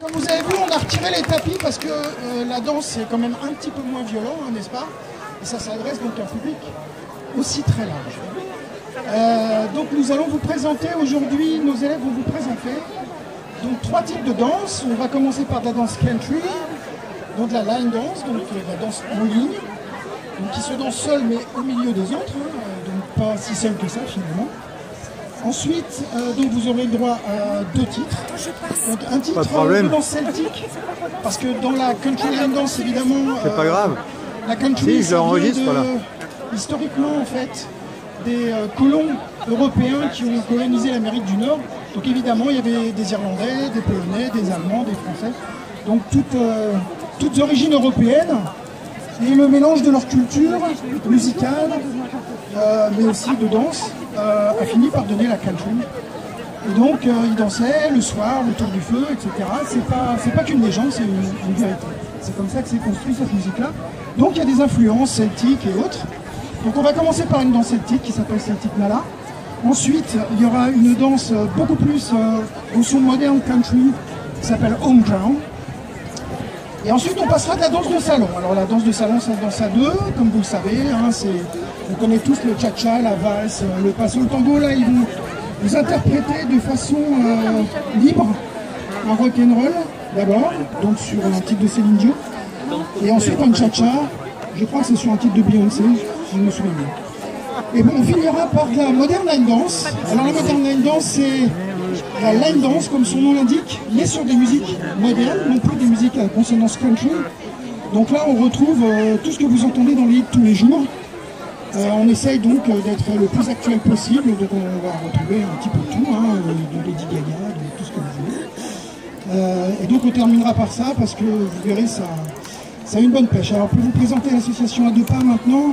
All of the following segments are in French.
Comme vous avez vu, on a retiré les tapis parce que la danse est quand même un petit peu moins violent, hein, n'est-ce pas? Et ça s'adresse donc à un public aussi très large. Donc nous allons vous présenter aujourd'hui, nos élèves vont vous présenter donc 3 types de danse. On va commencer par de la danse country, donc de la line dance, donc de la danse en ligne, donc qui se danse seule mais au milieu des autres, hein, donc pas si seule que ça finalement. Ensuite, donc vous aurez le droit à 2 titres. Donc un titre de danse celtique, parce que dans la country line dance, évidemment, c'est pas grave. La country, si, je l'enregistre, voilà. Historiquement, en fait, des colons européens qui ont colonisé l'Amérique du Nord. Donc évidemment, il y avait des Irlandais, des Polonais, des Allemands, des Français. Donc toutes origines européennes. Et le mélange de leur culture musicale, mais aussi de danse, a fini par donner la country. Et donc ils dansaient le soir autour du feu, etc. C'est pas qu'une légende, c'est une vérité. C'est comme ça que s'est construite cette musique-là. Donc il y a des influences celtiques et autres. Donc on va commencer par une danse celtique qui s'appelle Celtic Nala. Ensuite, il y aura une danse beaucoup plus au son moderne country qui s'appelle Home Ground. Et ensuite, on passera de la danse de salon. Alors la danse de salon, c'est une danse à 2, comme vous le savez. Hein, on connaît tous le cha-cha, la valse, le passo, le tango. Là, ils vont vous interpréter de façon libre un rock'n'roll d'abord, donc sur un titre de Céline Dion. Et ensuite un cha-cha, je crois que c'est sur un titre de Beyoncé, si je me souviens bien. Et bon, on finira par de la modern line dance. Alors la modern line dance, c'est la line dance, comme son nom l'indique, mais sur des musiques modernes, non plus des musiques à consonance country. Donc là, on retrouve tout ce que vous entendez dans les hits tous les jours. On essaye donc d'être le plus actuel possible, donc on va retrouver un petit peu tout, hein, de Lady Gaga, de tout ce que vous voulez. Et donc on terminera par ça, parce que vous verrez, ça a une bonne pêche. Alors pour vous présenter l'association A2 Pas maintenant,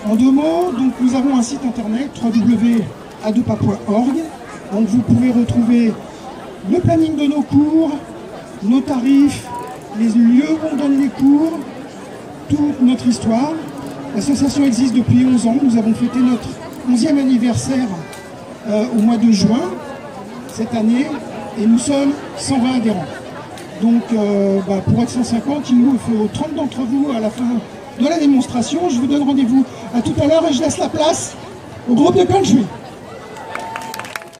en 2 mots, donc nous avons un site internet www.a2pas.org. Donc vous pouvez retrouver le planning de nos cours, nos tarifs, les lieux où on donne les cours, toute notre histoire. L'association existe depuis 11 ans. Nous avons fêté notre 11e anniversaire au mois de juin cette année et nous sommes 120 adhérents. Donc pour être 150, il nous faut 30 d'entre vous à la fin de la démonstration. Je vous donne rendez-vous à tout à l'heure et je laisse la place au groupe de country.